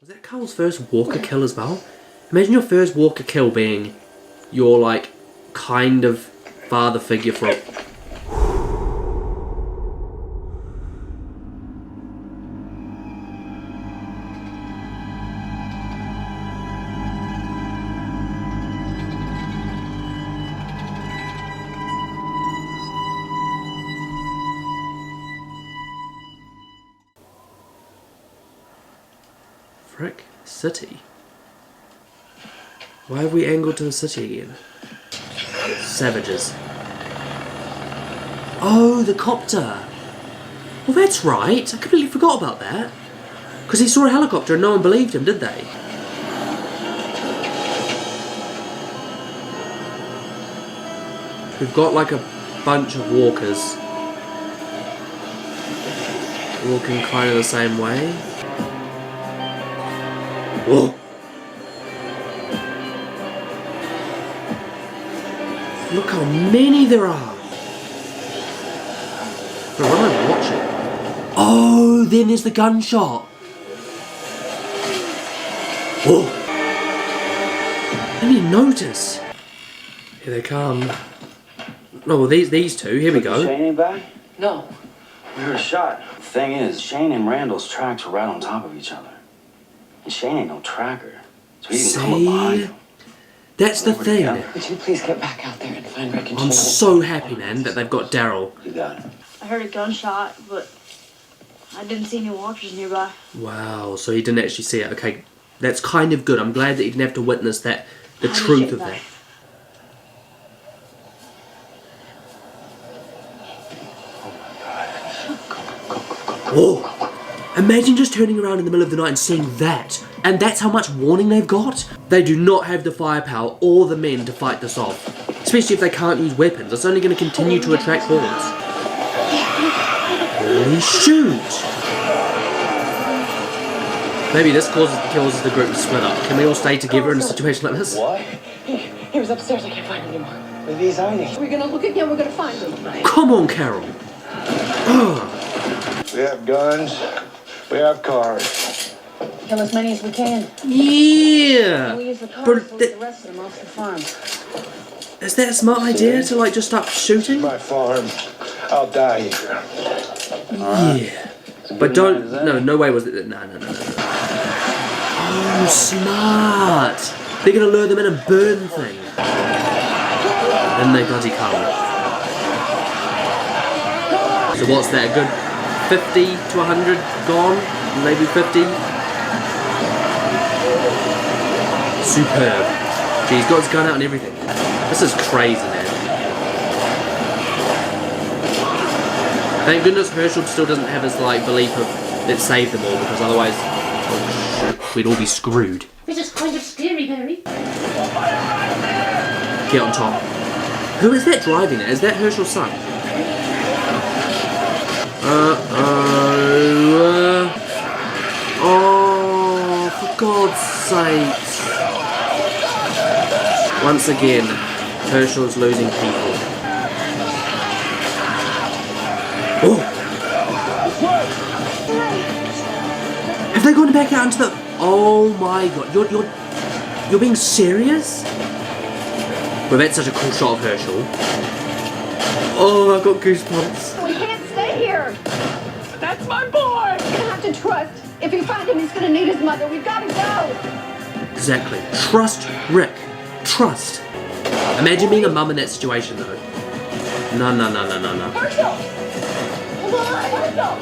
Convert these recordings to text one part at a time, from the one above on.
Was that Carl's first walker kill as well? Imagine your first walker kill being your, like, kind of father figure for a... Frick, city. Why have we angled to the city again? Savages. Oh, the copter! Well, that's right. I completely forgot about that. Because he saw a helicopter and no one believed him, did they? We've got like a bunch of walkers. Walking kind of the same way. Whoa! Look how many there are! Bro, what am I watching? Oh, then there's the gunshot! Whoa! I didn't even notice! Here they come. No, well these two, here we go. Shane ain't back? No. We heard a shot. The thing is, Shane and Randall's tracks were right on top of each other. And Shane ain't no tracker, so he didn't come up behind him. That's the thing. Would you please get back out there and find Rick and Shane? I'm so happy, man, that they've got Daryl. You got it. I heard a gunshot, but I didn't see any walkers nearby. Wow, so he didn't actually see it. Okay, that's kind of good. I'm glad that he didn't have to witness that, the truth of that. Oh, imagine just turning around in the middle of the night and seeing that. And that's how much warning they've got. They do not have the firepower or the men to fight this off. Especially if they can't use weapons. It's only going to continue to attract bullets. Holy shoot! Maybe this causes the group to split up. Can we all stay together in a situation like this? What? He was upstairs. I can't find him anymore. Maybe he's hiding. We're gonna look again. We're gonna find him. Come on, Carol. We have guns. We have cars. Kill as many as we can. Yeah. And we use the cars But to lead the rest of them off the farm. is that a smart idea to like just start shooting? My farm. I'll die here. Yeah. But don't. No way was it. No. Oh, smart. They're gonna lure them in and burn things. Then they bloody come. So what's that? A good 50 to 100 gone? Maybe 50? Superb. Gee, he's got his gun out and everything. This is crazy, man. Thank goodness Herschel still doesn't have his like belief of let's save them all, because otherwise, oh shit, we'd all be screwed. This is kind of scary, Barry. Get on top. Who is that driving it? Is that Herschel's son? Oh, for God's sake. Once again, Herschel's losing people. Oh! Have they gone back out into the... Oh my God, you're being serious? Well, that's such a cool shot of Herschel. Oh, I've got goosebumps. We can't stay here. That's my boy. We're gonna have to trust. If we find him, he's gonna need his mother. We've got to go. Exactly. Trust Rick. Trust. Imagine being a mum in that situation, though. No. Herschel! Come on, Herschel!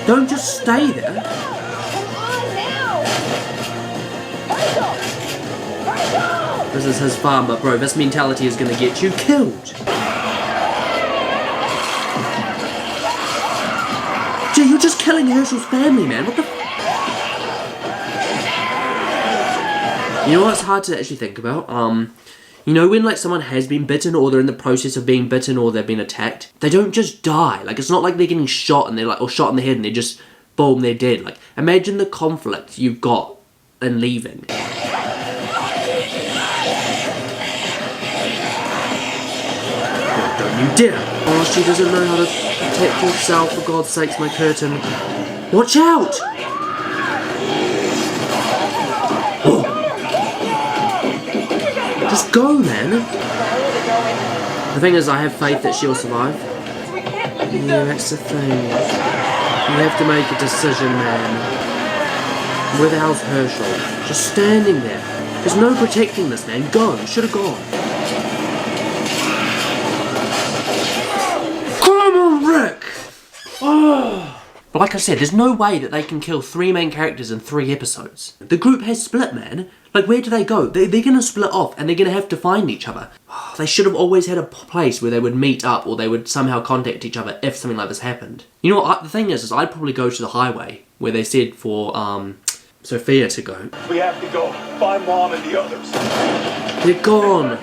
Don't just stay there. Come on now! Herschel! Herschel! This is his farm, but bro, this mentality is gonna get you killed. Gee, you're just killing Herschel's family, man. What the f... You know what's hard to actually think about? You know when like someone has been bitten, or they're in the process of being bitten, or they've been attacked? They don't just die. Like, it's not like they're getting shot and they're like, or shot in the head and they're just, boom, they're dead. Like, imagine the conflict you've got in leaving. Oh, don't you dare. Oh, she doesn't know how to protect herself, for God's sakes, my curtain. Watch out! Just go, man. The thing is, I have faith that she'll survive. Yeah, that's the thing. You have to make a decision, man. Where the hell's Herschel? Just standing there. There's no protecting this, man. Go. Should have gone. Come on, Rick! Oh. But like I said, there's no way that they can kill 3 main characters in 3 episodes. The group has split, man. Like, where do they go? They're gonna split off and they're gonna have to find each other. They should have always had a place where they would meet up or they would somehow contact each other if something like this happened. You know what, the thing is I'd probably go to the highway where they said for Sophia to go. We have to go. Find Mom and the others. They're gone.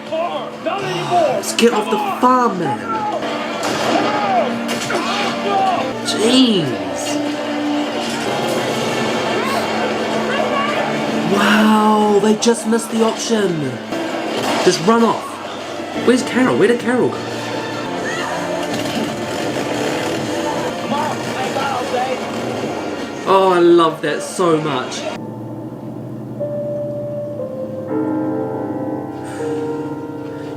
Not anymore. Let's get off the farm, man. Jeez. Wow, they just missed the option. Just run off. Where's Carol? Where did Carol go? Oh, I love that so much.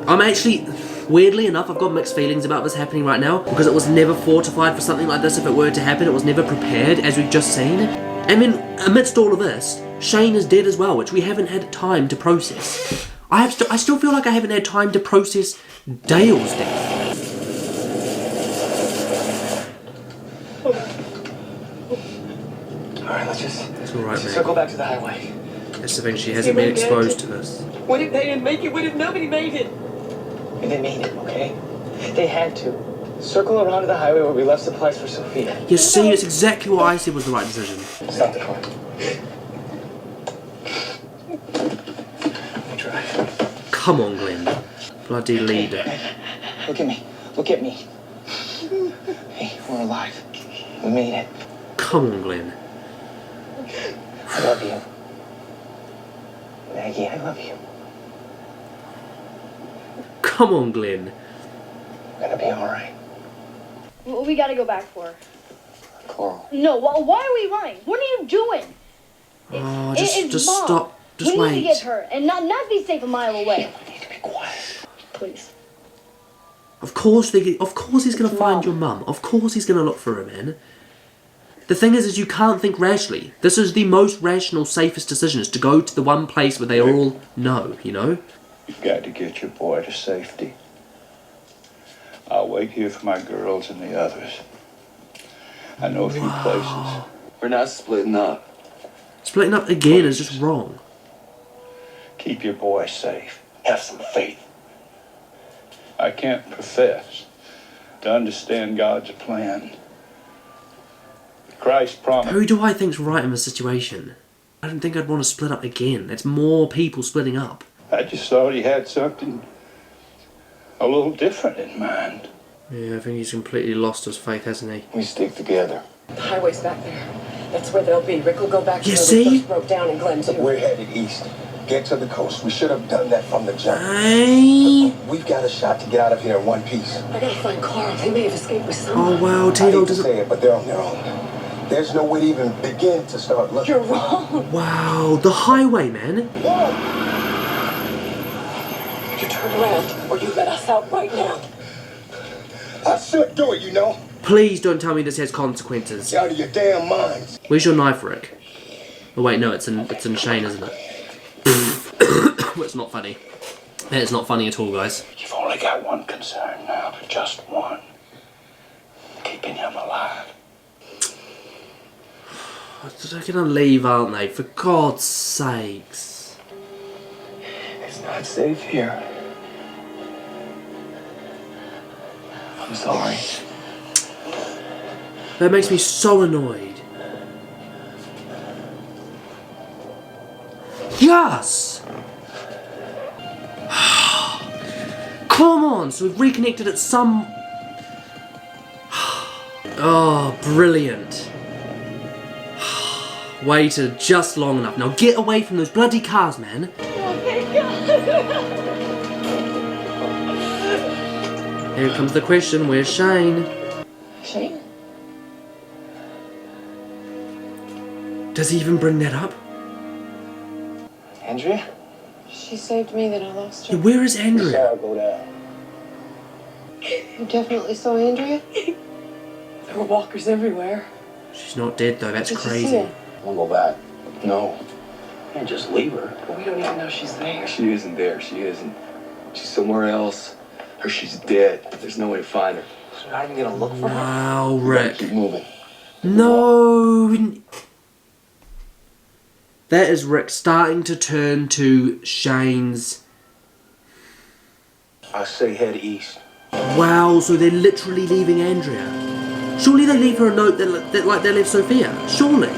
I'm actually, weirdly enough, I've got mixed feelings about this happening right now because it was never fortified for something like this if it were to happen. It was never prepared, as we've just seen. And then, amidst all of this, Shane is dead as well, which we haven't had time to process. I still feel like I haven't had time to process Dale's death. Alright, let's just It's alright, man. circle back to the highway. That's the thing, she hasn't been exposed to this. What if they didn't make it? What if nobody made it? They made it, okay? They had to. Circle around to the highway where we left supplies for Sophia. You see, it's exactly what I said was the right decision. Stop the car. Let me drive. Come on, Glenn. Bloody leader. Look at me. Look at me. Hey, we're alive. We made it. Come on, Glenn. I love you. Maggie, I love you. Come on, Glenn. We're gonna be alright. We gotta go back for her. Coral. No, why are we running? What are you doing? Oh, It's just Mom. stop. Just we wait. need to get her and not be safe a mile away. We need to be quiet. Please. Of course he's gonna find your mum. Of course he's gonna look for her, man. The thing is you can't think rashly. This is the most rational, safest decision, is to go to the one place where they all know, you know? You've got to get your boy to safety. I'll wait here for my girls and the others. I know a few places. We're not splitting up. Splitting up again is just wrong. Keep your boy safe. Have some faith. I can't profess to understand God's plan. Christ promised. Who do I think's right in this situation? I don't think I'd want to split up again. It's more people splitting up. I just thought he had something a little different in mind. Yeah, I think he's completely lost his faith, hasn't he? We stick together. The highway's back there. That's where they'll be. Rick will go back to You where see? we first broke down, and Glenn too. We're headed east. Get to the coast. We should have done that from the jump. Hey. We've got a shot to get out of here in one piece. I gotta find Carl. They may have escaped with someone. Oh wow, I Tito hate to doesn't. say it, but they're on their own. There's no way to even begin to start looking. You're wrong. Wow, the highway, man. You turn around, or you let us out right now. I should do it, you know. Please don't tell me this has consequences. You're out of your damn minds. Where's your knife, Rick? Oh wait, no, it's in Shane, isn't it? Well, it's not funny. It's not funny at all, guys. You've only got one concern now. Just one. Keeping him alive. They're gonna leave, aren't they? For God's sakes. It's not safe here. I'm sorry. That makes me so annoyed. Yes! Come on, so we've reconnected at some... Oh, brilliant. Waited just long enough. Now get away from those bloody cars, man. Oh, thank God. Here comes the question, where's Shane? Shane? Does he even bring that up? Andrea? She saved me, then I lost her. Yeah, where is Andrea? Saw her go down. You definitely saw Andrea? There were walkers everywhere. She's not dead though, that's Did you see crazy. her? We'll go back. No. Can't just leave her. But we don't even know she's there. She isn't there. She isn't. She's somewhere else. Or she's dead. There's no way to find her. So you're not even gonna look for her? Wow, We gotta Rick. keep moving. No. That is Rick starting to turn to Shane's. I say head east. Wow, so they're literally leaving Andrea. Surely they leave her a note that like they left Sophia. Surely.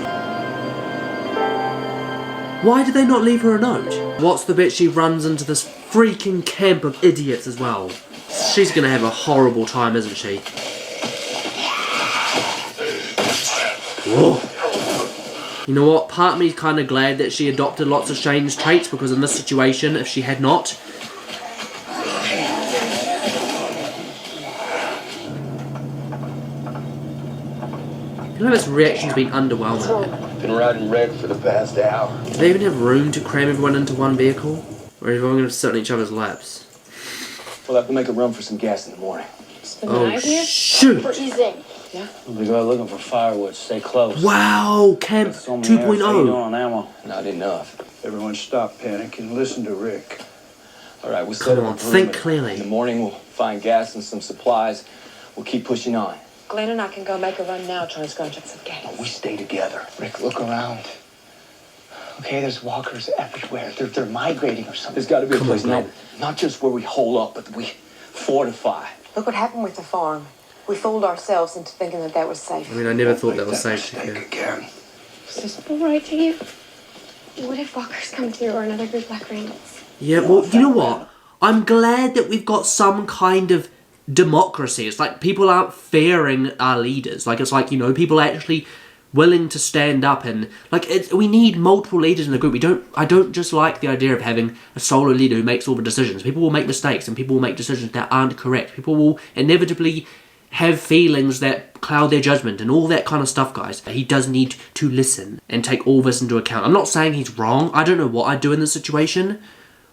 Why did they not leave her a note? What's the bit she runs into this freaking camp of idiots as well? She's gonna have a horrible time, isn't she? Whoa. You know what? Part of me is kind of glad that she adopted lots of Shane's traits, because in this situation, if she had not, I feel like this reaction's been underwhelming. Been riding Red for the past hour. Do they even have room to cram everyone into one vehicle? Or is everyone going to sit on each other's laps? We'll have to make a run for some gas in the morning. Spend the Oh, night here? shoot! Freezing. We'll be going looking for firewood. Stay close. Wow, Camp So many air, so you 2.0. don't on ammo. Not enough. Everyone stop panicking. Listen to Rick. All right, we'll set Come up on, a think perimeter. clearly. In the morning, we'll find gas and some supplies. We'll keep pushing on. Glenn and I can go make a run now, try and scrounge up some gas. We stay together. Rick, look around. Okay, there's walkers everywhere. They're migrating or something. There's got to be a Come place on, now, man. not just where we hole up, but we fortify. Look what happened with the farm. We fooled ourselves into thinking that that was safe. I mean, I never thought that was Make safe. mistake again. Is this all right to you? What if walkers come through or another group like Randall's? Yeah, well, you know what? I'm glad that we've got some kind of democracy. It's like people aren't fearing our leaders. Like, it's like, you know, people are actually willing to stand up and, like, we need multiple leaders in the group. I don't just like the idea of having a solo leader who makes all the decisions. People will make mistakes and people will make decisions that aren't correct. People will inevitably have feelings that cloud their judgment and all that kind of stuff, guys. He does need to listen and take all this into account. I'm not saying he's wrong. I don't know what I'd do in this situation.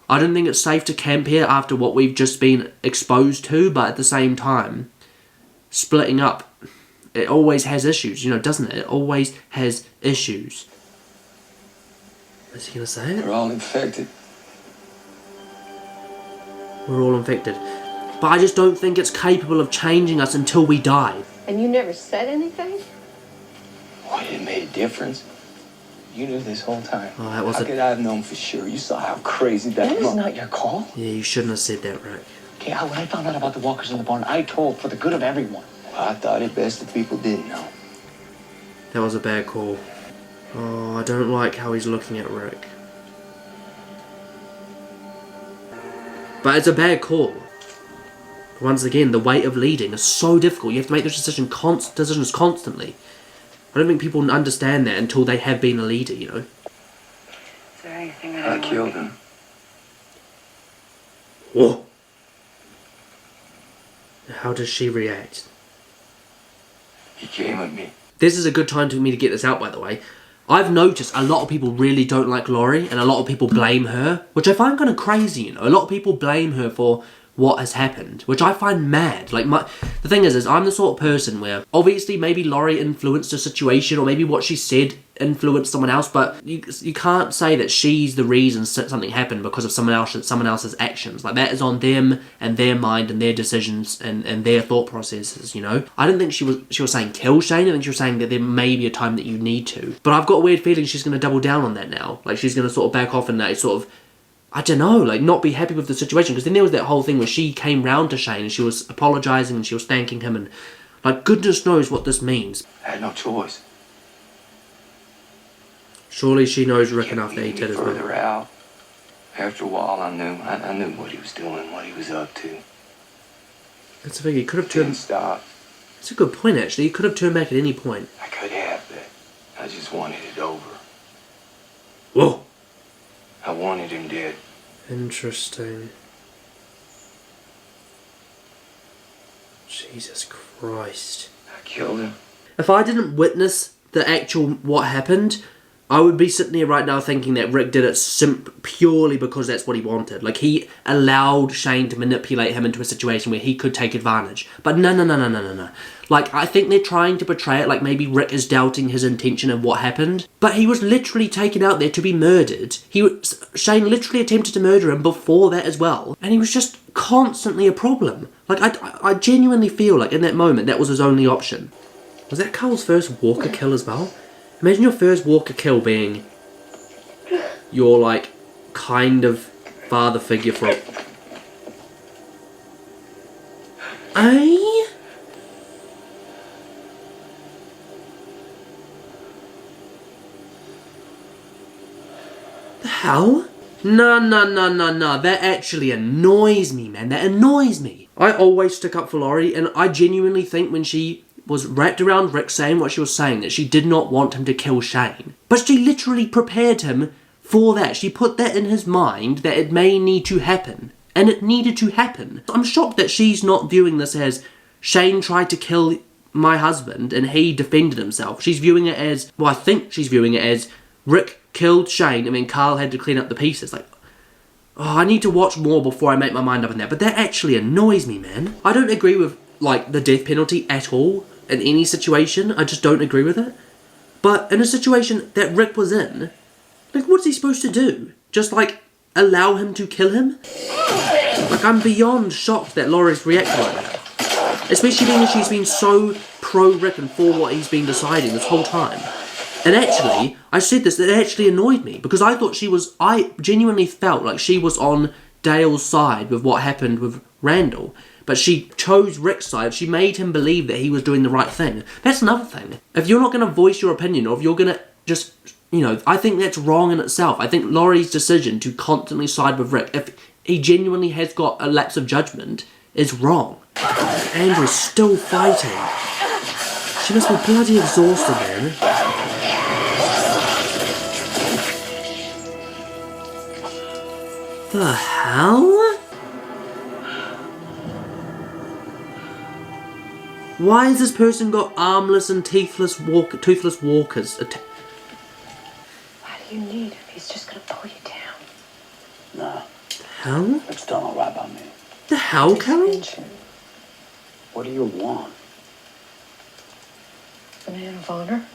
I don't think it's safe to camp here after what we've just been exposed to, but at the same time, splitting up, it always has issues, you know, doesn't it? It always has issues. Is he gonna say it? We're all infected. We're all infected. But I just don't think it's capable of changing us until we die. And you never said anything? Boy, it made a difference. You knew this whole time. Oh, that was How a... could I have known for sure? You saw how crazy That that was was. not your call. Yeah, you shouldn't have said that, Rick. Okay, when I found out about the walkers in the barn, I told for the good of everyone. I thought it best if people didn't know. That was a bad call. Oh, I don't like how he's looking at Rick. But it's a bad call. Once again, the weight of leading is so difficult. You have to make those decisions constantly. I don't think people understand that until they have been a leader, you know. Is there anything I killed him. Whoa. How does she react? He came at me. This is a good time for me to get this out, by the way. I've noticed a lot of people really don't like Laurie, and a lot of people blame her, which I find kind of crazy, you know. A lot of people blame her for what has happened, which I find mad. Like, the thing is I'm the sort of person where, obviously, maybe Laurie influenced the situation, or maybe what she said influenced someone else, but you can't say that she's the reason something happened because of someone else's actions. Like, that is on them and their mind and their decisions and their thought processes, you know. I don't think she was saying kill Shane. I think she was saying that there may be a time that you need to. But I've got a weird feeling she's going to double down on that now. Like, she's going to sort of back off and that sort of, I don't know, like, not be happy with the situation. Because then there was that whole thing where she came round to Shane and she was apologising and she was thanking him, and, like, goodness knows what this means. I had no choice. Surely she knows Rick enough that he Kept did me as well. further out. After a while, I knew what he was doing, what he was up to. That's the thing, he could have Didn't turned... stop. It's a good point, actually. He could have turned back at any point. I could have, but I just wanted it over. Whoa! I wanted him dead. Interesting. Jesus Christ. I killed him. If I didn't witness the actual what happened, I would be sitting here right now thinking that Rick did it purely because that's what he wanted. Like, he allowed Shane to manipulate him into a situation where he could take advantage. But no. Like, I think they're trying to portray it like maybe Rick is doubting his intention of what happened. But he was literally taken out there to be murdered. Shane literally attempted to murder him before that as well. And he was just constantly a problem. Like, I genuinely feel like in that moment that was his only option. Was that Carl's first Walker kill as well? Imagine your first Walker kill being your, like, kind of father figure for a... The hell? No. That actually annoys me, man. That annoys me. I always stick up for Laurie, and I genuinely think when she was wrapped around Rick saying what she was saying, that she did not want him to kill Shane. But she literally prepared him for that. She put that in his mind that it may need to happen. And it needed to happen. I'm shocked that she's not viewing this as Shane tried to kill my husband and he defended himself. She's viewing it as, well, I think she's viewing it as Rick killed Shane and then Carl had to clean up the pieces. Like, oh, I need to watch more before I make my mind up on that. But that actually annoys me, man. I don't agree with, like, the death penalty at all. In any situation, I just don't agree with it. But in a situation that Rick was in, like, what's he supposed to do? Just, like, allow him to kill him? Like, I'm beyond shocked that Laurie's reacted like that. Especially being that she's been so pro-Rick and for what he's been deciding this whole time. And actually, I said this, it actually annoyed me. Because I genuinely felt like she was on Dale's side with what happened with Randall. But she chose Rick's side. She made him believe that he was doing the right thing. That's another thing. If you're not going to voice your opinion, or if you're going to just, you know, I think that's wrong in itself. I think Laurie's decision to constantly side with Rick, if he genuinely has got a lapse of judgment, is wrong. Andrew's still fighting. She must be bloody exhausted, man. The hell? Why has this person got armless and toothless walkers? What do you need if he's just gonna pull you down? Nah. Hell? It's done all right by me. The hell, Carol? What do you want? A man of honor?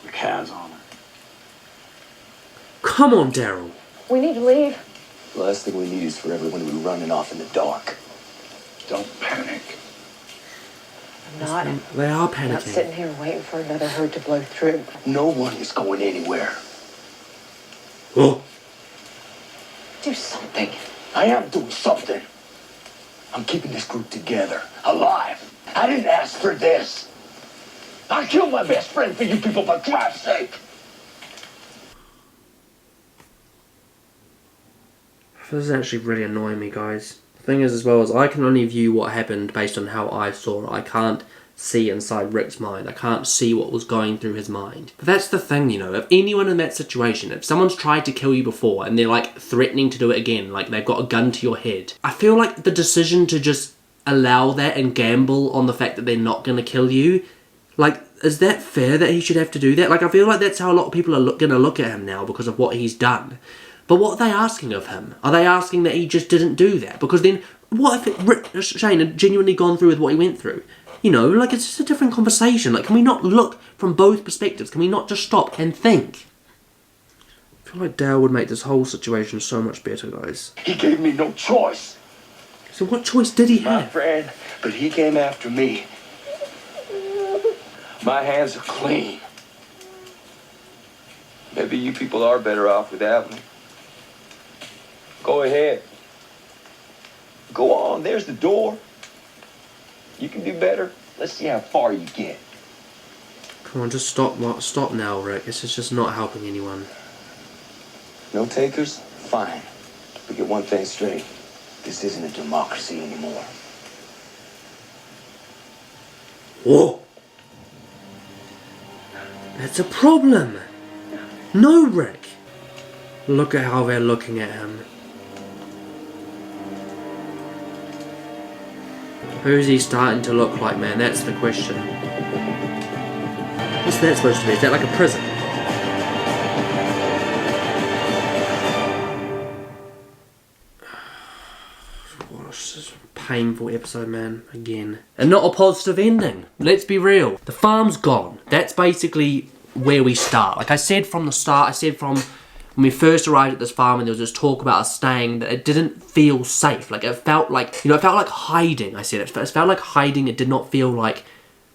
Rick has honor. Come on, Daryl. We need to leave. The last thing we need is for everyone to be running off in the dark. Don't panic. I'm not. They are I'm not panicking. sitting here waiting for another herd to blow through. No one is going anywhere. Oh. Do something. I am doing something. I'm keeping this group together, alive. I didn't ask for this. I killed my best friend for you people, for Christ's sake. This is actually really annoying me, guys. The thing is, as well, as I can only view what happened based on how I saw it. I can't see inside Rick's mind. I can't see what was going through his mind. But that's the thing, you know, if anyone in that situation, if someone's tried to kill you before and they're like threatening to do it again, like they've got a gun to your head, I feel like the decision to just allow that and gamble on the fact that they're not going to kill you, like, is that fair that he should have to do that? Like, I feel like that's how a lot of people are going to look at him now because of what he's done. But what are they asking of him? Are they asking that he just didn't do that? Because then, what if Shane had genuinely gone through with what he went through? You know, like, it's just a different conversation. Like, can we not look from both perspectives? Can we not just stop and think? I feel like Dale would make this whole situation so much better, guys. He gave me no choice. So what choice did he My have? friend, but he came after me. My hands are clean. Maybe you people are better off without me. Go ahead. Go on, there's the door. You can do better. Let's see how far you get. Come on, just stop now, Rick. This is just not helping anyone. No takers? Fine. But get one thing straight. This isn't a democracy anymore. Whoa! That's a problem! No, Rick! Look at how they're looking at him. Who's he starting to look like, man? That's the question. What's that supposed to be? Is that like a prison? painful episode, man, again. And not a positive ending. Let's be real. The farm's gone. That's basically where we start. Like I said from the start, I said from when we first arrived at this farm and there was this talk about us staying, that it didn't feel safe. Like it felt like, it felt like hiding. I said it felt like hiding. It did not feel like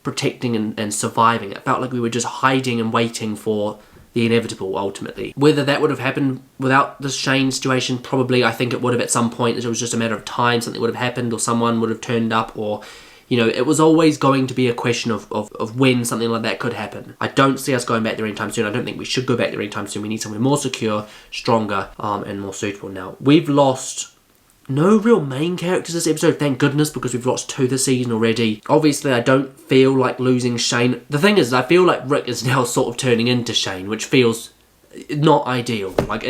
protecting and surviving. It felt like we were just hiding and waiting for the inevitable, ultimately. Whether that would have happened without the Shane situation, probably. I think it would have at some point. It was just a matter of time. Something would have happened or someone would have turned up, or it was always going to be a question of when something like that could happen. I don't see us going back there anytime soon. I don't think we should go back there anytime soon. We need somewhere more secure, stronger, and more suitable. Now, we've lost no real main characters this episode, thank goodness, because we've lost 2 this season already. Obviously, I don't feel like losing Shane. The thing is, I feel like Rick is now sort of turning into Shane, which feels not ideal. Like,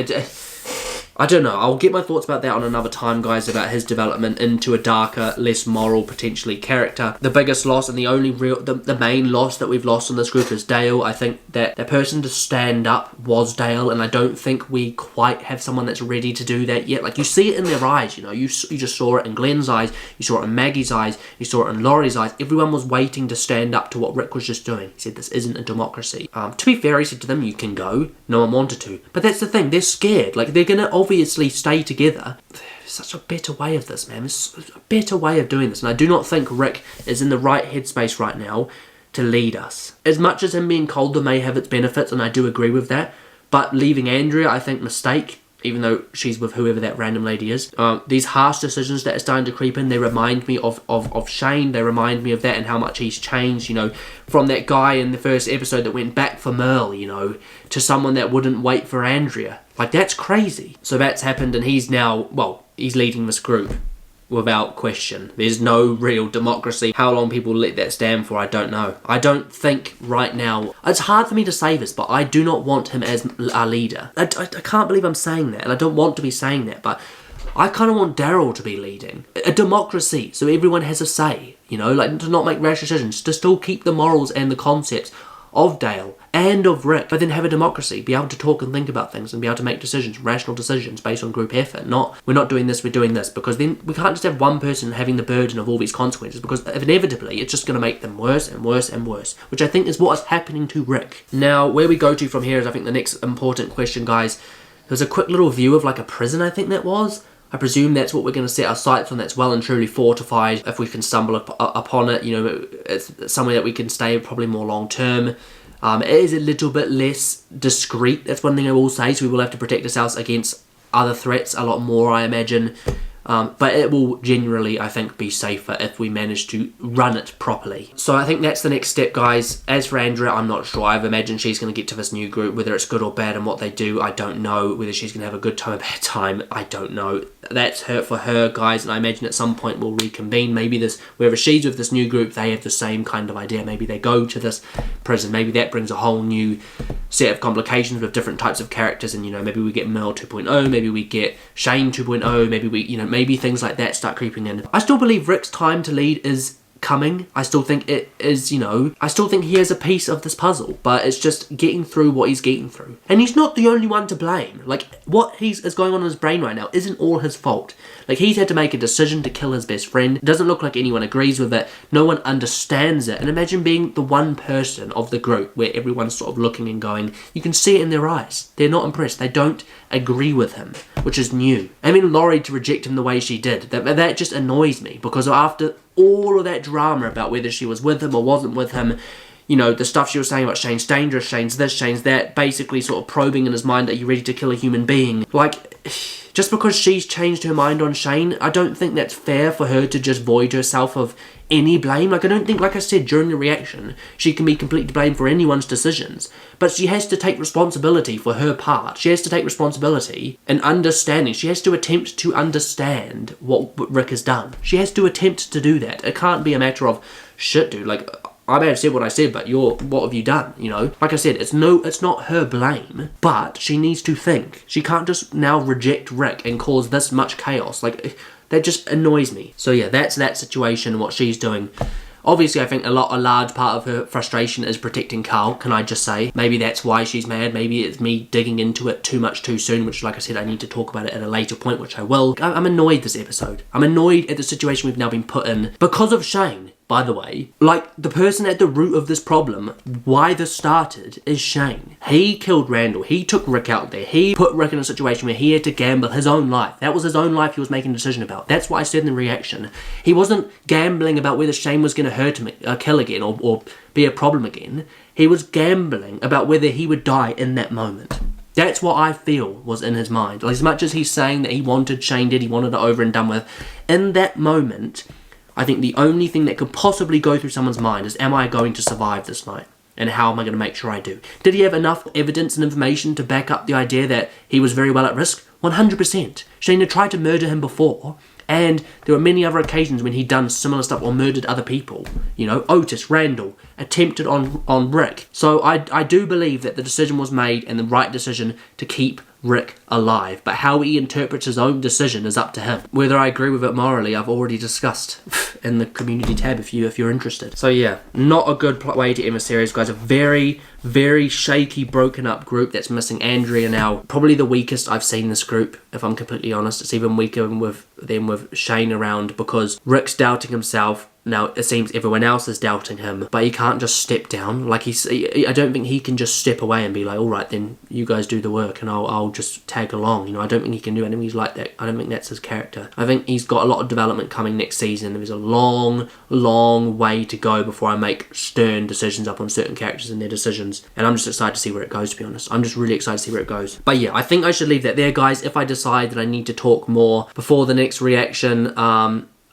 I don't know. I'll get my thoughts about that on another time, guys, about his development into a darker, less moral, potentially, character. The biggest loss and the only real, the main loss that we've lost in this group is Dale. I think that the person to stand up was Dale, and I don't think we quite have someone that's ready to do that yet. Like, you see it in their eyes, you just saw it in Glenn's eyes, you saw it in Maggie's eyes, you saw it in Laurie's eyes. Everyone was waiting to stand up to what Rick was just doing. He said, this isn't a democracy. To be fair, he said to them, you can go. No one wanted to. But that's the thing, they're scared. Like, they're gonna obviously stay together. There's such a better way of this, man. There's a better way of doing this, and I do not think Rick is in the right headspace right now to lead us. As much as him being colder may have its benefits, and I do agree with that, but leaving Andrea, I think, mistake, even though she's with whoever that random lady is. These harsh decisions that are starting to creep in, they remind me of Shane. They remind me of that and how much he's changed, from that guy in the first episode that went back for Merle, to someone that wouldn't wait for Andrea. Like, that's crazy. So that's happened, and he's now, he's leading this group without question. There's no real democracy. How long people let that stand for, I don't know. I don't think right now, it's hard for me to say this, but I do not want him as our leader. I can't believe I'm saying that, and I don't want to be saying that, but I kind of want Daryl to be leading. A democracy, so everyone has a say, like, to not make rash decisions, to still keep the morals and the concepts of Dale and of Rick, but then have a democracy, be able to talk and think about things and be able to make decisions, rational decisions based on group effort. We're not doing this, we're doing this, because then we can't just have one person having the burden of all these consequences, because inevitably it's just going to make them worse and worse and worse, which I think is what is happening to Rick. Now, where we go to from here is, I think, the next important question, guys. There's a quick little view of like a prison, I think that was. I presume that's what we're going to set our sights on. That's well and truly fortified. If we can stumble upon it, it's somewhere that we can stay probably more long term. It is a little bit less discreet. That's one thing I will say. So we will have to protect ourselves against other threats a lot more, I imagine. But it will generally, I think, be safer if we manage to run it properly. So I think that's the next step, guys. As for Andrea, I'm not sure. I've imagined she's going to get to this new group. Whether it's good or bad and what they do, I don't know. Whether she's going to have a good time or bad time, I don't know. That's for her, guys, and I imagine at some point we'll reconvene. Maybe wherever she's with this new group, they have the same kind of idea. Maybe they go to this prison. Maybe that brings a whole new set of complications with different types of characters, and maybe we get Merle 2.0, maybe we get Shane 2.0, maybe we, maybe things like that start creeping in. I still believe Rick's time to lead is coming. I still think it is, I still think he has a piece of this puzzle, but it's just getting through what he's getting through. And he's not the only one to blame. Like, what is going on in his brain right now isn't all his fault. Like, he's had to make a decision to kill his best friend. It doesn't look like anyone agrees with it. No one understands it. And imagine being the one person of the group where everyone's sort of looking and going, you can see it in their eyes. They're not impressed. They don't agree with him, which is new. I mean, Laurie to reject him the way she did, that just annoys me, because after all of that drama about whether she was with him or wasn't with him, the stuff she was saying about Shane's dangerous, Shane's this, Shane's that, basically sort of probing in his mind, are you ready to kill a human being? Like, just because she's changed her mind on Shane, I don't think that's fair for her to just void herself of any blame. Like, I don't think, like I said during the reaction, she can be completely blamed for anyone's decisions. But she has to take responsibility for her part. She has to take responsibility and understanding. She has to attempt to understand what Rick has done. She has to attempt to do that. It can't be a matter of, shit, dude, like, I may have said what I said, but what have you done, Like I said, it's not her blame, but she needs to think. She can't just now reject Rick and cause this much chaos. Like, that just annoys me. So yeah, that's that situation, what she's doing. Obviously, I think a large part of her frustration is protecting Carl, can I just say. Maybe that's why she's mad. Maybe it's me digging into it too much too soon, which, like I said, I need to talk about it at a later point, which I will. I'm annoyed this episode. I'm annoyed at the situation we've now been put in because of Shane. By the way, like, the person at the root of this problem, why this started, is Shane. He killed Randall. He took Rick out there. He put Rick in a situation where he had to gamble his own life. That was his own life he was making a decision about. That's what I said in the reaction. He wasn't gambling about whether Shane was going to hurt him, kill again, or be a problem again. He was gambling about whether he would die in that moment. That's what I feel was in his mind. Like, as much as he's saying that he wanted Shane dead, he wanted it over and done with, in that moment, I think the only thing that could possibly go through someone's mind is, am I going to survive this night? And how am I going to make sure I do? Did he have enough evidence and information to back up the idea that he was very well at risk? 100%. Shane had tried to murder him before, and there were many other occasions when he'd done similar stuff or murdered other people. You know, Otis, Randall, attempted on Rick. So I do believe that the decision was made, and the right decision, to keep Rick alive. But how he interprets his own decision is up to him. Whether I agree with it morally, I've already discussed in the community tab if you're interested. So yeah, not a good way to end the series, guys. A very, very shaky, broken up group that's missing Andrea now. Probably the weakest I've seen this group, if I'm completely honest. It's even weaker with Shane around, because Rick's doubting himself. Now, it seems everyone else is doubting him, but he can't just step down. Like, I don't think he can just step away and be like, all right, then you guys do the work and I'll just tag along. You know, I don't think he can do anything. He's like that. I don't think that's his character. I think he's got a lot of development coming next season. There's a long, long way to go before I make stern decisions up on certain characters and their decisions. And I'm just excited to see where it goes, to be honest. I'm just really excited to see where it goes. But yeah, I think I should leave that there, guys. If I decide that I need to talk more before the next reaction,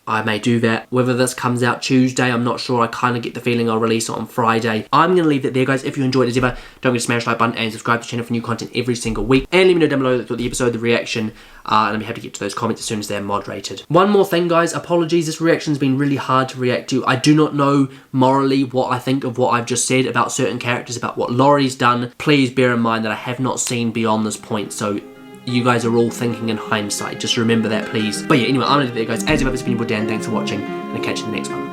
I may do that. Whether this comes out Tuesday, I'm not sure. I kind of get the feeling I'll release it on Friday. I'm going to leave that there, guys. If you enjoyed it as ever, don't forget to smash the like button and subscribe to the channel for new content every single week. And let me know down below what the episode, the reaction, and I'll be happy to get to those comments as soon as they're moderated. One more thing, guys. Apologies, this reaction's been really hard to react to. I do not know morally what I think of what I've just said about certain characters, about what Laurie's done. Please bear in mind that I have not seen beyond this point, so you guys are all thinking in hindsight. Just remember that, please. But yeah, anyway, I'm going to leave it there, guys. As ever, this has been your boy Dan. Thanks for watching, and I'll catch you in the next one.